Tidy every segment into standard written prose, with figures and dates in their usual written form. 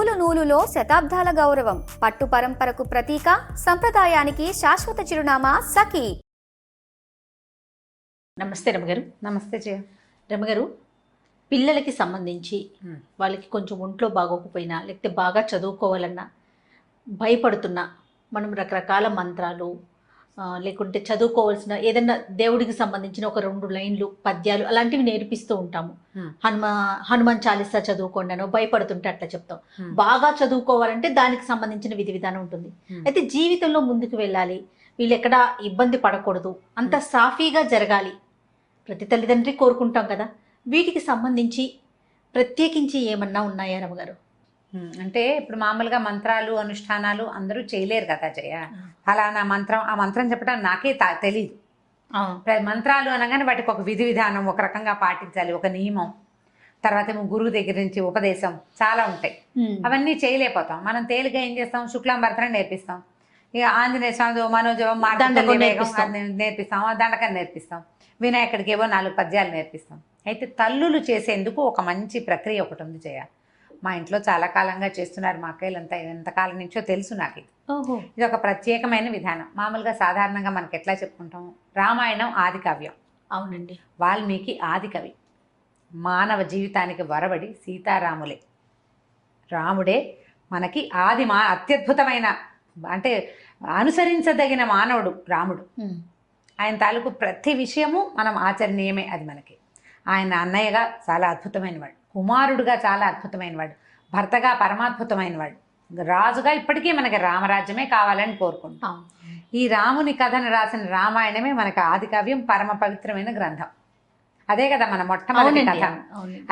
నూలు నూలులో శతాబ్దాల గౌరవం, పట్టు పరంపరకు ప్రతీక, సంప్రదాయానికి శాశ్వత చిరునామా సఖీ. నమస్తే రమగారు. నమస్తే జయ. రమగారు, పిల్లలకి సంబంధించి వాళ్ళకి కొంచెం ఒంట్లో బాగోకపోయినా లేకపోతే బాగా చదువుకోవాలన్నా భయపడుతున్నా మనం రకరకాల మంత్రాలు లేకుంటే చదువుకోవాల్సిన ఏదైనా దేవుడికి సంబంధించిన ఒక 2 లైన్లు పద్యాలు అలాంటివి నేర్పిస్తూ ఉంటాము. హనుమాన్ చాలీసా చదువుకోండి అనో భయపడుతుంటే అట్లా చెప్తాం. బాగా చదువుకోవాలంటే దానికి సంబంధించిన విధి విధానం ఉంటుంది. అయితే జీవితంలో ముందుకు వెళ్ళాలి, వీళ్ళు ఎక్కడా ఇబ్బంది పడకూడదు, అంత సాఫీగా జరగాలి, ప్రతి తల్లిదండ్రి కోరుకుంటాం కదా. వీటికి సంబంధించి ప్రత్యేకించి ఏమన్నా ఉన్నాయా రమగారు? అంటే ఇప్పుడు మామూలుగా మంత్రాలు అనుష్ఠానాలు అందరూ చేయలేరు కదా జయ. ఫలానా మంత్రం, ఆ మంత్రం చెప్పడం నాకే తెలీదు. మంత్రాలు అనగానే వాటికి ఒక విధి విధానం, ఒక రకంగా పాటించాలి, ఒక నియమం, తర్వాత ఏమో గురువు దగ్గర నుంచి ఉపదేశం చాలా ఉంటాయి. అవన్నీ చేయలేకపోతాం. మనం తేలిగా ఏం చేస్తాం, శుక్లాంబరతనం నేర్పిస్తాం, ఇక ఆంజనేయ స్వామి మనోజవం నేర్పిస్తాం, దండకం నేర్పిస్తాం, వినాయకుడికి ఏవో 4 పద్యాలు నేర్పిస్తాం. అయితే తల్లులు చేసేందుకు ఒక మంచి ప్రక్రియ ఒకటి ఉంది జయ. మా ఇంట్లో చాలా కాలంగా చేస్తున్నారు మా అక్కయ్యలంతా, ఎంతకాలం నుంచో తెలుసు నాకు. ఇది ఒక ప్రత్యేకమైన విధానం. మామూలుగా సాధారణంగా మనకి ఎట్లా చెప్పుకుంటాం, రామాయణం ఆది కావ్యం. అవునండి. వాల్మీకి ఆది కవి. మానవ జీవితానికి వరబడి సీతారాములే, రాముడే మనకి ఆది అత్యద్భుతమైన, అంటే అనుసరించదగిన మానవుడు రాముడు. ఆయన తాలూకు ప్రతి విషయము మనం ఆచరణీయమే. అది మనకి ఆయన అన్నయ్యగా చాలా అద్భుతమైన వాడు, కుమారుడుగా చాలా అద్భుతమైన వాడు, భర్తగా పరమాద్భుతమైన వాడు, రాజుగా ఇప్పటికీ మనకి రామరాజ్యమే కావాలని కోరుకుంటాం. ఈ రాముని కథను రాసిన రామాయణమే మనకి ఆది కావ్యం, పరమ పవిత్రమైన గ్రంథం. అదే కదా మన మొట్టమొదటి కథ.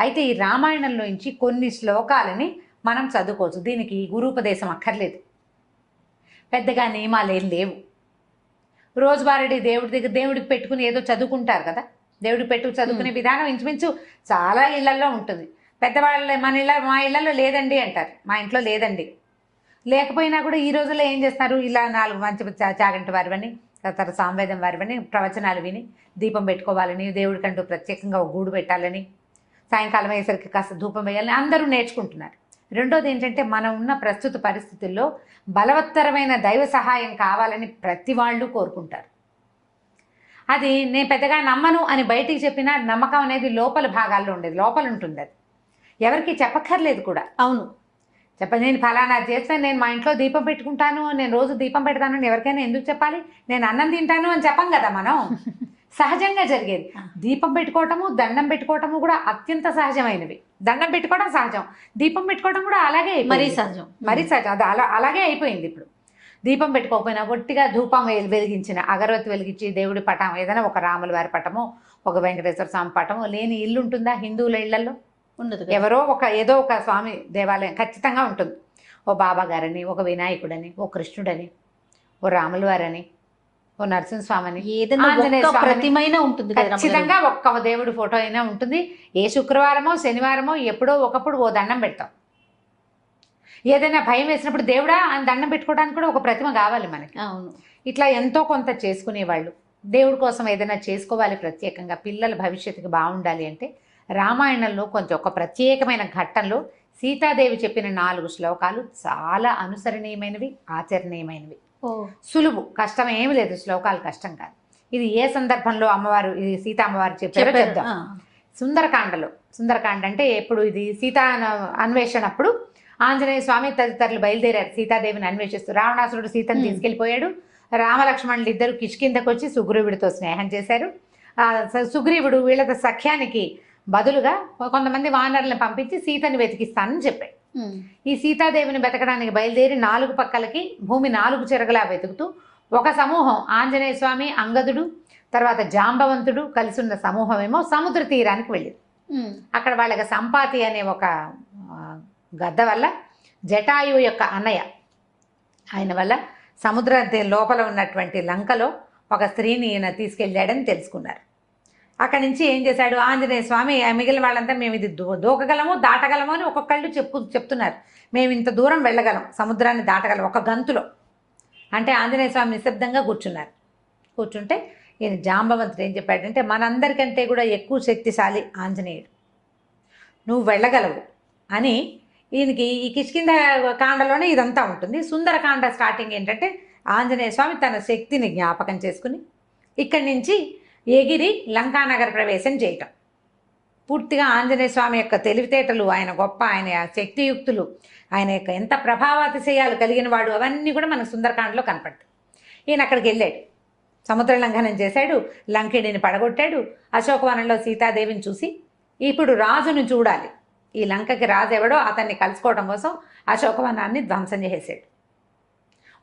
అయితే ఈ రామాయణంలో నుంచి కొన్ని శ్లోకాలని మనం చదువుకోవచ్చు. దీనికి గురూపదేశం అక్కర్లేదు, పెద్దగా నియమాలు ఏం లేవు. రోజువారీ దేవుడి దగ్గర దేవుడికి పెట్టుకుని ఏదో చదువుకుంటారు కదా, దేవుడికి పెట్టుకు చదువుకునే విధానం ఇంచుమించు చాలా ఇళ్లలో ఉంటుంది. పెద్దవాళ్ళ మా ఇళ్లలో లేదండి అంటారు, మా ఇంట్లో లేదండి. లేకపోయినా కూడా ఈ రోజుల్లో ఏం చేస్తారు, ఇలా 4 మంచి చాగంటి వారివని, తర్వాత సామవేదం వారివని ప్రవచనాలు విని దీపం పెట్టుకోవాలని, దేవుడికంటూ ప్రత్యేకంగా ఒక గూడు పెట్టాలని, సాయంకాలం అయ్యేసరికి కాస్త ధూపం వేయాలని అందరూ నేర్చుకుంటున్నారు. రెండోది ఏంటంటే, మనం ఉన్న ప్రస్తుత పరిస్థితుల్లో బలవత్తరమైన దైవ సహాయం కావాలని ప్రతి వాళ్ళు కోరుకుంటారు. అది నేను పెద్దగా నమ్మను అని బయటికి చెప్పినా నమ్మకం అనేది లోపల భాగాల్లో ఉండేది, లోపల ఉంటుంది. అది ఎవరికి చెప్పక్కర్లేదు కూడా. అవును, నేను ఫలానా చేస్తే, నేను మా ఇంట్లో దీపం పెట్టుకుంటాను, నేను రోజు దీపం పెడతాను అని ఎవరికైనా ఎందుకు చెప్పాలి? నేను అన్నం తింటాను అని చెప్పం కదా మనం. సహజంగా జరిగేది. దీపం పెట్టుకోవటము, దండం పెట్టుకోవటము కూడా అత్యంత సహజమైనవి. దండం పెట్టుకోవడం సహజం, దీపం పెట్టుకోవడం కూడా అలాగే మరీ సహజం. అది అలాగే అయిపోయింది. ఇప్పుడు దీపం పెట్టుకోకపోయినా ఒట్టిగా ధూపం వెలిగించిన, అగరవత్తి వెలిగించి దేవుడి పటం, ఏదైనా ఒక రాముల వారి పటమో ఒక వెంకటేశ్వర స్వామి పటమో లేని ఇల్లు ఉంటుందా? హిందువుల ఇళ్లలో ఉండదు. ఎవరో ఏదో ఒక స్వామి దేవాలయం ఖచ్చితంగా ఉంటుంది. ఓ బాబా గారని, ఒక వినాయకుడని, ఓ కృష్ణుడని, ఓ రాముల వారని, ఓ నరసింహస్వామిని, ప్రతిమైన ఉంటుంది. ఖచ్చితంగా ఒక్క దేవుడి ఫోటో అయినా ఉంటుంది. ఏ శుక్రవారమో శనివారమో ఎప్పుడో ఒకప్పుడు ఓ దండం పెడతాం. ఏదైనా భయం వేసినప్పుడు దేవుడా అని దండం పెట్టుకోవడానికి కూడా ఒక ప్రతిమ కావాలి మనకి. అవును. ఇట్లా ఎంతో కొంత చేసుకునేవాళ్ళు. దేవుడి కోసం ఏదైనా చేసుకోవాలి ప్రత్యేకంగా, పిల్లల భవిష్యత్తుకి బాగుండాలి అంటే రామాయణంలో కొంచెం ఒక ప్రత్యేకమైన ఘట్టంలో సీతాదేవి చెప్పిన 4 శ్లోకాలు చాలా అనుసరణీయమైనవి, ఆచరణీయమైనవి. సులువు, కష్టం ఏమి లేదు. శ్లోకాలు కష్టం కాదు. ఇది ఏ సందర్భంలో అమ్మవారు, ఇది సీత అమ్మవారు చెప్పారో చెప్దాం. సుందరకాండ అంటే ఎప్పుడు, ఇది సీతా అన్వేషణప్పుడు ఆంజనేయ స్వామి తదితరులు బయలుదేరారు సీతాదేవిని అన్వేషిస్తూ. రావణాసురుడు సీతను తీసుకెళ్లిపోయాడు. రామలక్ష్మణులు ఇద్దరు కిష్కిందకు వచ్చి సుగ్రీవుడితో స్నేహం చేశారు. సుగ్రీవుడు వీళ్ళ సఖ్యానికి బదులుగా కొంతమంది వానరులను పంపించి సీతని వెతికిస్తానని చెప్పాడు. ఈ సీతాదేవిని వెతకడానికి బయలుదేరి 4 పక్కలకి భూమి 4 చెరగలా వెతుకుతూ ఒక సమూహం, ఆంజనేయ స్వామి, అంగదుడు, తర్వాత జాంబవంతుడు కలిసి ఉన్న సమూహం ఏమో సముద్ర తీరానికి వెళ్ళింది. అక్కడ వాళ్ళకి సంపాతి అనే ఒక గద్ద వల్ల, జటాయువు యొక్క అన్నయ్య ఆయన వల్ల సముద్ర లోపల ఉన్నటువంటి లంకలో ఒక స్త్రీని ఈయన తీసుకెళ్ళాడని తెలుసుకున్నారు. అక్కడి నుంచి ఏం చేశాడు ఆంజనేయ స్వామి, మిగిలిన వాళ్ళంతా మేము ఇది దూకగలము, దాటగలము అని ఒక్కొక్కళ్ళు చెప్తున్నారు. మేము ఇంత దూరం వెళ్ళగలం, సముద్రాన్ని దాటగలం ఒక గంతులో అంటే. ఆంజనేయ స్వామి నిశ్శబ్దంగా కూర్చున్నారు. కూర్చుంటే ఈయన జాంబవంతుడు ఏం చెప్పాడంటే, మనందరికంటే కూడా ఎక్కువ శక్తిశాలి ఆంజనేయుడు, నువ్వు వెళ్ళగలవు అని ఈయనకి ఈ కిష్కింధ కాండలోనే ఇదంతా ఉంటుంది. సుందరకాండ స్టార్టింగ్ ఏంటంటే ఆంజనేయ స్వామి తన శక్తిని జ్ఞాపకం చేసుకుని ఇక్కడి నుంచి ఎగిరి లంకానగర ప్రవేశం చేయటం. పూర్తిగా ఆంజనేయ స్వామి యొక్క తెలివితేటలు, ఆయన గొప్ప, ఆయన శక్తియుక్తులు, ఆయన యొక్క ఎంత ప్రభావాతిశయాలు కలిగిన వాడు, అవన్నీ కూడా మనకు సుందరకాండలో కనపడతాయి. ఈయన అక్కడికి వెళ్ళాడు, సముద్ర లంఘనం చేశాడు, లంకిణిని పడగొట్టాడు, అశోకవనంలో సీతాదేవిని చూసి ఇప్పుడు రాజును చూడాలి, ఈ లంకకి రాజు ఎవడో అతన్ని కలుసుకోవడం కోసం అశోకవనాన్ని ధ్వంసం చేసేసాడు.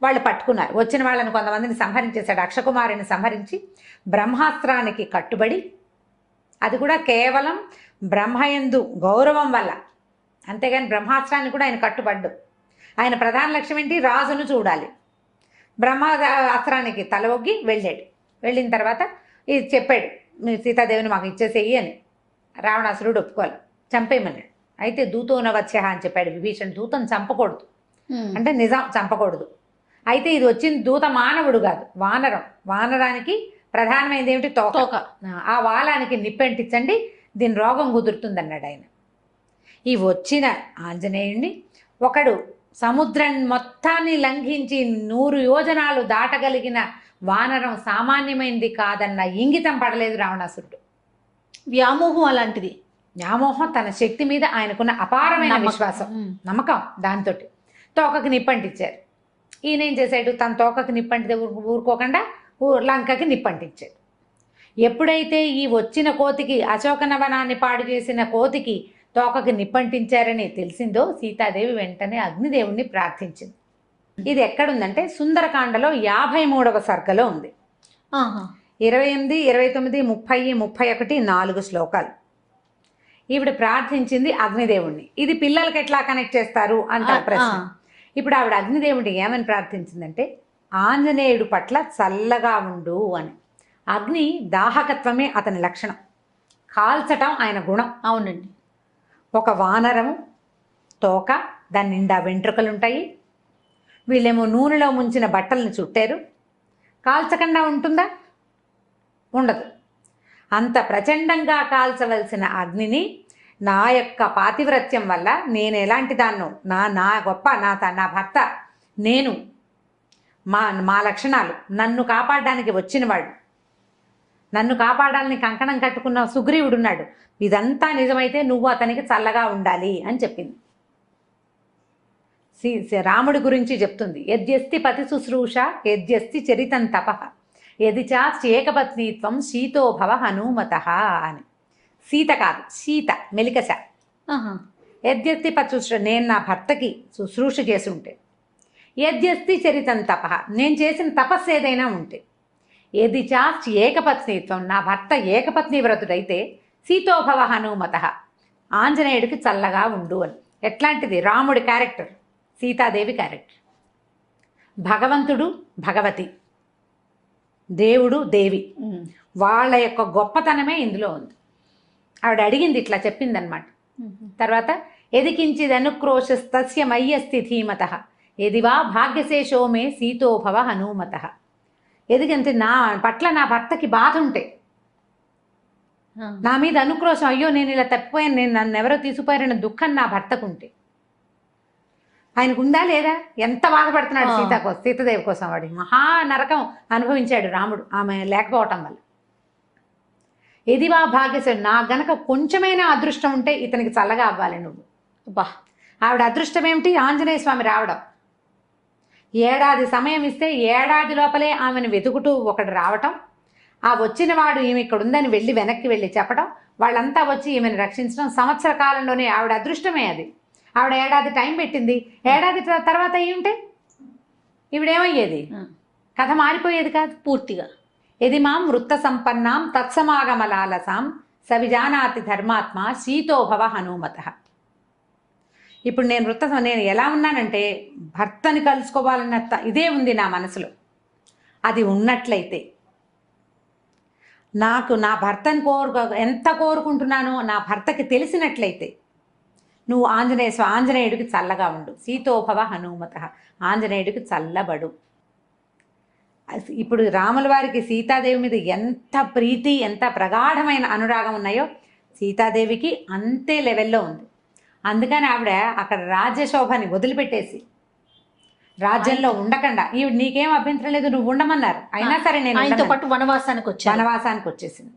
వాళ్ళు పట్టుకున్నారు, వచ్చిన వాళ్ళని కొంతమందిని సంహరించేశాడు. అక్షకుమారిని సంహరించి బ్రహ్మాస్త్రానికి కట్టుబడి, అది కూడా కేవలం బ్రహ్మయందు గౌరవం వల్ల, అంతేగాని బ్రహ్మాస్త్రాన్ని కూడా ఆయన కట్టుబడ్డు. ఆయన ప్రధాన లక్ష్యం ఏంటి? రాజును చూడాలి. బ్రహ్మాస్త్రానికి తల ఒగ్గి వెళ్ళాడు. వెళ్ళిన తర్వాత ఇది చెప్పాడు, మీ సీతాదేవిని మాకు ఇచ్చేసేయి అని. రావణాసురుడు ఒప్పుకోవాలి, చంపేయమన్నాడు. అయితే దూతోనవత్స్య అని చెప్పాడు విభీషణ్. దూతను చంపకూడదు అంటే నిజం, చంపకూడదు. అయితే ఇది వచ్చింది దూత మానవుడు కాదు, వానరం. వానరానికి ప్రధానమైనది ఏమిటి? తోక. ఆ వాలానికి నిప్పంటించండి, దీని రోగం కుదురుతుందన్నాడు ఆయన. ఈ వచ్చిన ఆంజనేయుణ్ణి ఒకడు సముద్రం మొత్తాన్ని లంఘించి 100 యోజనాలు దాటగలిగిన వానరం సామాన్యమైనది కాదన్న ఇంగితం పడలేదు రావణాసురుడు. వ్యామోహం అలాంటిది. వ్యామోహం, తన శక్తి మీద ఆయనకున్న అపారమైన విశ్వాసం, నమ్మకం, దాంతో తోకకి నిప్పంటించారు. ఈయన ఏం చేశాడు? తన తోకకి నిప్పంటితే ఊరుకోకుండా లంకకి నిప్పంటించాడు. ఎప్పుడైతే ఈ వచ్చిన కోతికి, అశోకనవనాన్ని పాడు చేసిన కోతికి తోకకి నిప్పంటించారని తెలిసిందో సీతాదేవి వెంటనే అగ్నిదేవుణ్ణి ప్రార్థించింది. ఇది ఎక్కడుందంటే సుందరకాండలో 53వ సర్గలో ఉంది. 28, 29, 30, 31 4 శ్లోకాలు. ఈవిడ ప్రార్థించింది అగ్నిదేవుణ్ణి. ఇది పిల్లలకి ఎట్లా కనెక్ట్ చేస్తారు అంటారు ప్రశ్న. ఇప్పుడు ఆవిడ అగ్నిదేవుడిని ఏమని ప్రార్థించిందంటే, ఆంజనేయుడు పట్ల చల్లగా ఉండు అని. అగ్ని దాహకత్వమే అతని లక్షణం, కాల్చటం ఆయన గుణం. అవునండి. ఒక వానరము తోక, దాని నిండా వెంట్రుకలుంటాయి, వీళ్ళేమో నూనెలో ముంచిన బట్టలను చుట్టారు. కాల్చకుండా ఉంటుందా? ఉండదు. అంత ప్రచండంగా కాల్చవలసిన అగ్నిని నా యొక్క పాతివ్రత్యం వల్ల నేను ఎలాంటి దాన్నో, నా గొప్ప, నా భర్త, నేను, మా లక్షణాలు, నన్ను కాపాడడానికి వచ్చినవాడు, నన్ను కాపాడాలని కంకణం కట్టుకున్న సుగ్రీవుడున్నాడు, ఇదంతా నిజమైతే నువ్వు అతనికి చల్లగా ఉండాలి అని చెప్పింది. రాముడి గురించి చెప్తుంది. యద్యస్తి పతి శుశ్రూష యద్యస్తి చరితం తపః యది చాస్తి ఏకపత్నీత్వం శీతో భవ హనుమత అని. సీత కాదు, సీత మెలికశ. యద్యస్తి పతి శుశ్రూష, నేను నా భర్తకి శుశ్రూష చేసి ఉంటే, యద్యస్తి చరితం తపః, నేను చేసిన తపస్సు ఏదైనా ఉంటే, యది చాస్తి ఏకపత్నీత్వం, నా భర్త ఏకపత్ని వ్రతుడైతే, సీతోభవ హనుమత, ఆంజనేయుడికి చల్లగా ఉండు అని. ఎట్లాంటిది? రాముడి క్యారెక్టర్, సీతాదేవి క్యారెక్టర్. భగవంతుడు భగవతి, దేవుడు దేవి, వాళ్ళ యొక్క గొప్పతనమే ఇందులో ఉంది. ఆవిడ అడిగింది, ఇట్లా చెప్పిందనమాట. తర్వాత ఎదికించిదనుక్రోశస్తస్య మయ్యస్తి ధీమత ఎదివా భాగ్యశేషో మే సీతోభవ హనుమత. ఎదిగంటే నా పట్ల నా భర్తకి బాధ ఉంటే, నా మీద అనుక్రోశం, అయ్యో నేను ఇలా తప్పిపోయాను, నేను నన్ను ఎవరో తీసుకుపోయారన్న దుఃఖం నా భర్తకు ఉంటే, ఆయనకు ఉందా లేదా? ఎంత బాధపడుతున్నాడు సీతాదేవి కోసం. వాడి మహా నరకం అనుభవించాడు రాముడు ఆమె లేకపోవటం వల్ల. ఎదివా భాగ్యశేషుడు, నా గనక కొంచెమైనా అదృష్టం ఉంటే ఇతనికి చల్లగా అవ్వాలి నువ్వు. బా, ఆవిడ అదృష్టం ఏమిటి? ఆంజనేయ స్వామి రావడం. ఏడాది సమయం ఇస్తే ఏడాది లోపలే ఆమెను వెతుకుతూ ఒకడు రావటం, ఆ వచ్చిన వాడు ఈమె ఇక్కడ ఉందని వెళ్ళి వెనక్కి వెళ్ళి చెప్పడం, వాళ్ళంతా వచ్చి ఈమెను రక్షించడం, సంవత్సర కాలంలోనే ఆవిడ అదృష్టమే అది. ఆవిడ ఏడాది టైం పెట్టింది. ఏడాది తర్వాత అయ్యి ఉంటే ఈవిడేమయ్యేది? కథ మారిపోయేది కాదు పూర్తిగా. ఎది మాం వృత్త సంపన్నాం తత్సమాగమలాలసాం సవిజానాతి ధర్మాత్మ సీతోభవ హనుమత. ఇప్పుడు నేను ఎలా ఉన్నానంటే, భర్తని కలుసుకోవాలన్న ఇదే ఉంది నా మనసులో. అది ఉన్నట్లయితే, నాకు నా భర్తని ఎంత కోరుకుంటున్నానో నా భర్తకి తెలిసినట్లయితే, నువ్వు ఆంజనేయుడికి చల్లగా ఉండు, సీతోభవ హనుమత, ఆంజనేయుడికి చల్లబడు. ఇప్పుడు రాముల వారికి సీతాదేవి మీద ఎంత ప్రీతి, ఎంత ప్రగాఢమైన అనురాగం ఉన్నాయో సీతాదేవికి అంతే లెవెల్లో ఉంది. అందుకని ఆవిడ అక్కడ రాజ్యశోభని వదిలిపెట్టేసి రాజ్యంలో ఉండకుండా ఈవిడ నీకేం అభ్యంతరం లేదు నువ్వు ఉండమన్నారు, అయినా సరే నేను ఆయనతో ఉండను. పాటు వనవాసానికి వచ్చేసింది.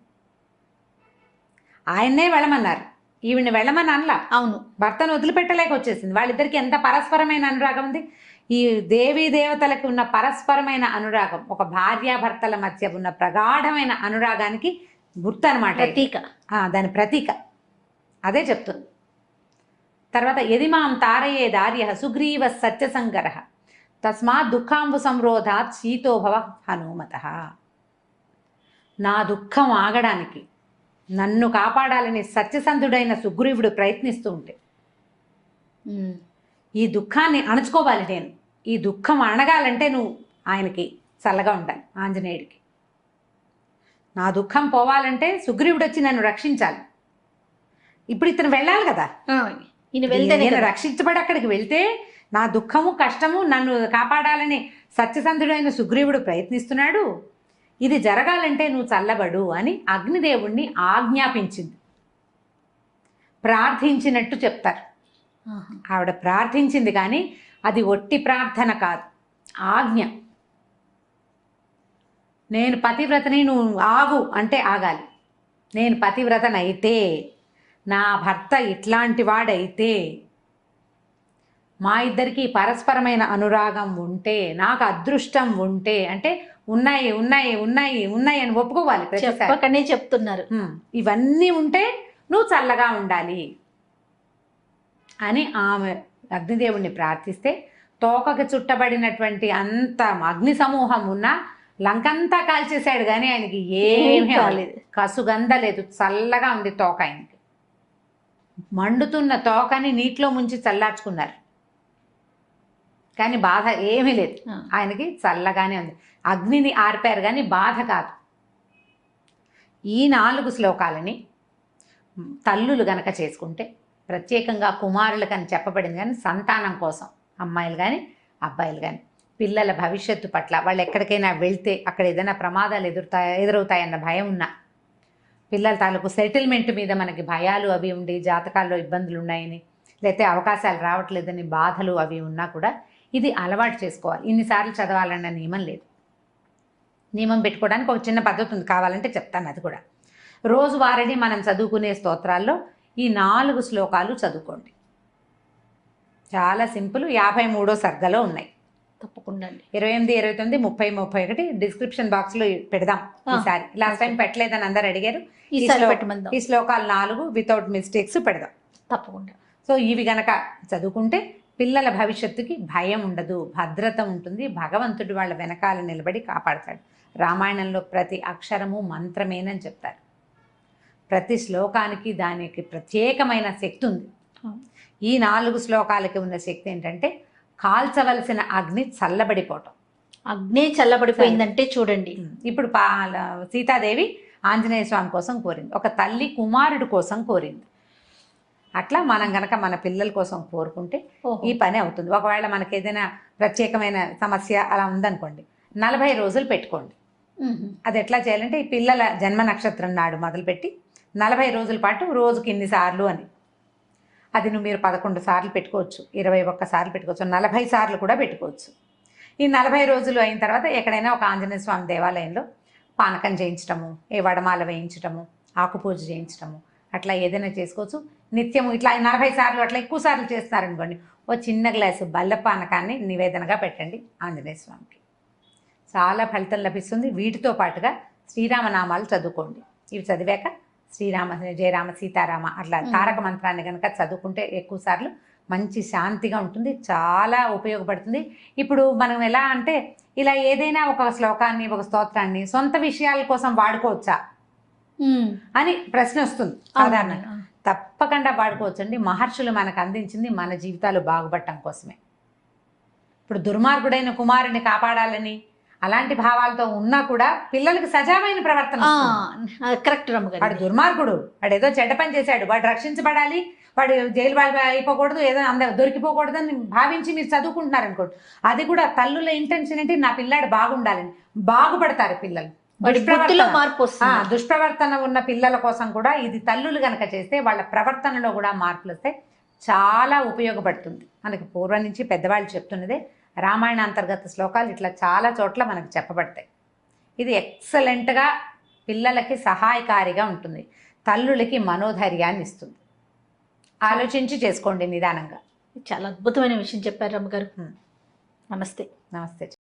ఆయన్నే వెళ్ళమన్నారు, ఈవిడ్ని వెళ్ళమని అనలా. అవును, భర్తను వదిలిపెట్టలేక వచ్చేసింది. వాళ్ళిద్దరికి ఎంత పరస్పరమైన అనురాగం ఉంది. ఈ దేవీ దేవతలకు ఉన్న పరస్పరమైన అనురాగం ఒక భార్యాభర్తల మధ్య ఉన్న ప్రగాఢమైన అనురాగానికి గుర్తు అనమాట, ప్రతీక. దాని ప్రతీక అదే చెప్తుంది. తర్వాత యదిమాం తారయే దార్య సుగ్రీవ సత్యసంగర తస్మాత్ దుఃఖాంబు సంరోధాత్ శీతోభవ హనుమత. నా దుఃఖం ఆగడానికి నన్ను కాపాడాలని సత్యసంధుడైన సుగ్రీవుడు ప్రయత్నిస్తూ ఉంటే ఈ దుఃఖాన్ని అణచుకోవాలి నేను, ఈ దుఃఖం అణగాలంటే నువ్వు ఆయనకి చల్లగా ఉండాలి, ఆంజనేయుడికి. నా దుఃఖం పోవాలంటే సుగ్రీవుడు వచ్చి నన్ను రక్షించాలి. ఇప్పుడు ఇతను వెళ్ళాలి కదా, నేను రక్షించబడి అక్కడికి వెళ్తే నా దుఃఖము కష్టము నన్ను కాపాడాలని సత్యసంధుడైన సుగ్రీవుడు ప్రయత్నిస్తున్నాడు, ఇది జరగాలంటే నువ్వు చల్లబడు అని అగ్నిదేవుణ్ణి ఆజ్ఞాపించింది. ప్రార్థించినట్టు చెప్తారు. ఆవిడ ప్రార్థించింది కానీ అది ఒట్టి ప్రార్థన కాదు, ఆజ్ఞ. నేను పతివ్రతని, నువ్వు ఆగు అంటే ఆగాలి. నేను పతివ్రతనైతే, నా భర్త ఇట్లాంటి వాడైతే, మా ఇద్దరికి పరస్పరమైన అనురాగం ఉంటే, నాకు అదృష్టం ఉంటే, అంటే ఉన్నాయి ఉన్నాయి ఉన్నాయి ఉన్నాయి అని ఒప్పుకోవాలి. చెప్పకనే చెప్తున్నారు. ఇవన్నీ ఉంటే నువ్వు చల్లగా ఉండాలి అని ఆమె అగ్నిదేవుణ్ణి ప్రార్థిస్తే తోకకి చుట్టబడినటువంటి అంత అగ్ని సమూహం ఉన్నా లంకంతా కాల్చేశాడు కానీ ఆయనకి ఏమీ కాలేదు, కసుగందలేదు, చల్లగా ఉంది తోక. ఆయనకి మండుతున్న తోకని నీటిలో ముంచి చల్లార్చుకున్నారు కానీ బాధ ఏమీ లేదు, ఆయనకి చల్లగానే ఉంది. అగ్నిని ఆర్పారు కానీ బాధ కాదు. ఈ 4 శ్లోకాలని తల్లులు గనక చేసుకుంటే, ప్రత్యేకంగా కుమారులకని చెప్పబడింది కానీ సంతానం కోసం, అమ్మాయిలు కానీ అబ్బాయిలు కానీ, పిల్లల భవిష్యత్తు పట్ల, వాళ్ళు ఎక్కడికైనా వెళ్తే అక్కడ ఏదైనా ప్రమాదాలు ఎదురవుతాయన్న భయం ఉన్నా, పిల్లల తాలూకు సెటిల్మెంట్ మీద మనకి భయాలు అవి ఉండి జాతకాల్లో ఇబ్బందులు ఉన్నాయని, లేకపోతే అవకాశాలు రావట్లేదని బాధలు అవి ఉన్నా కూడా ఇది అలవాటు చేసుకోవాలి. ఇన్నిసార్లు చదవాలన్న నియమం లేదు. నియమం పెట్టుకోవడానికి ఒక చిన్న పద్ధతి ఉంది, కావాలంటే చెప్తాను అది కూడా. రోజువారీ మనం చదువుకునే స్తోత్రాల్లో ఈ 4 శ్లోకాలు చదువుకోండి. చాలా సింపుల్. 53వ సర్గలో ఉన్నాయి. తప్పకుండా 28, 29, 30, 31 డిస్క్రిప్షన్ బాక్స్లో పెడదాం ఈసారి. లాస్ట్ టైం పెట్టలేదని అందరు అడిగారు. ఈ శ్లోకాలు 4 వితౌట్ మిస్టేక్స్ పెడదాం తప్పకుండా. సో ఇవి గనక చదువుకుంటే పిల్లల భవిష్యత్తుకి భయం ఉండదు, భద్రత ఉంటుంది. భగవంతుడు వాళ్ళ వెనకాల నిలబడి కాపాడతాడు. రామాయణంలో ప్రతి అక్షరము మంత్రమేనని చెప్తారు. ప్రతి శ్లోకానికి దానికి ప్రత్యేకమైన శక్తి ఉంది. ఈ 4 శ్లోకాలకి ఉన్న శక్తి ఏంటంటే కాల్చవలసిన అగ్ని చల్లబడిపోవటం. అగ్ని చల్లబడిపోయిందంటే చూడండి, ఇప్పుడు సీతాదేవి ఆంజనేయ స్వామి కోసం కోరింది, ఒక తల్లి కుమారుడు కోసం కోరింది. అట్లా మనం గనక మన పిల్లల కోసం కోరుకుంటే ఈ పని అవుతుంది. ఒకవేళ మనకి ఏదైనా ప్రత్యేకమైన సమస్య అలా ఉందనుకోండి, 40 రోజులు పెట్టుకోండి. అది ఎట్లా చేయాలంటే ఈ పిల్లల జన్మ నక్షత్రం నాడు మొదలుపెట్టి 40 రోజుల పాటు రోజుకి ఇన్నిసార్లు అని, అది మీరు 11 సార్లు పెట్టుకోవచ్చు, 21 సార్లు పెట్టుకోవచ్చు, 40 సార్లు కూడా పెట్టుకోవచ్చు. ఈ 40 రోజులు అయిన తర్వాత ఎక్కడైనా ఒక ఆంజనేయ స్వామి దేవాలయంలో పానకం చేయించటము, ఏ వడమాల వేయించటము, ఆకుపూజ చేయించటము, అట్లా ఏదైనా చేసుకోవచ్చు. నిత్యము ఇట్లా 40 సార్లు అట్లా ఎక్కువ సార్లు చేస్తున్నారనుకోండి, ఓ చిన్న గ్లాసు బెల్ల పానకాన్ని నివేదనగా పెట్టండి ఆంజనేయ స్వామికి. చాలా ఫలితం లభిస్తుంది. వీటితో పాటుగా శ్రీరామనామాలు చదువుకోండి. ఇవి చదివాక శ్రీరామ జయరామ సీతారామ అట్లా తారక మంత్రాన్ని కనుక చదువుకుంటే ఎక్కువ సార్లు మంచి శాంతిగా ఉంటుంది, చాలా ఉపయోగపడుతుంది. ఇప్పుడు మనం ఎలా అంటే ఇలా ఏదైనా ఒక శ్లోకాన్ని ఒక స్తోత్రాన్ని సొంత విషయాల కోసం వాడుకోవచ్చా అని ప్రశ్న వస్తుంది సాధారణంగా. తప్పకుండా వాడుకోవచ్చండి. మహర్షులు మనకు అందించింది మన జీవితాలు బాగుపడటం కోసమే. ఇప్పుడు దుర్మార్గుడైన కుమారుని కాపాడాలని అలాంటి భావాలతో ఉన్నా కూడా పిల్లలకి సజావైన ప్రవర్తన. కరెక్ట్. వాడు దుర్మార్గుడు, వాడు ఏదో చెడ్డ పని చేశాడు, వాడు రక్షించబడాలి, వాడు జైలు అయిపోకూడదు, ఏదో దొరికిపోకూడదు అని భావించి మీరు చదువుకుంటున్నారు అనుకోండి, అది కూడా తల్లుల ఇంటెన్షన్ ఏంటి, నా పిల్లాడు బాగుండాలని. బాగుపడతారు పిల్లలు. దుష్ప్రవర్తన ఉన్న పిల్లల కోసం కూడా ఇది తల్లులు గనక చేస్తే వాళ్ళ ప్రవర్తనలో కూడా మార్పులు వస్తాయి, చాలా ఉపయోగపడుతుంది. మనకి పూర్వం నుంచి పెద్దవాళ్ళు చెప్తున్నదే, రామాయణ అంతర్గత శ్లోకాలు ఇట్లా చాలా చోట్ల మనకు చెప్పబడతాయి. ఇది ఎక్సలెంట్గా పిల్లలకి సహాయకారిగా ఉంటుంది, తల్లులకి మనోధైర్యాన్ని ఇస్తుంది. ఆలోచించి చేసుకోండి నిదానంగా. చాలా అద్భుతమైన విషయం చెప్పారు రమ్మగారు. హ్మ్. నమస్తే. నమస్తే.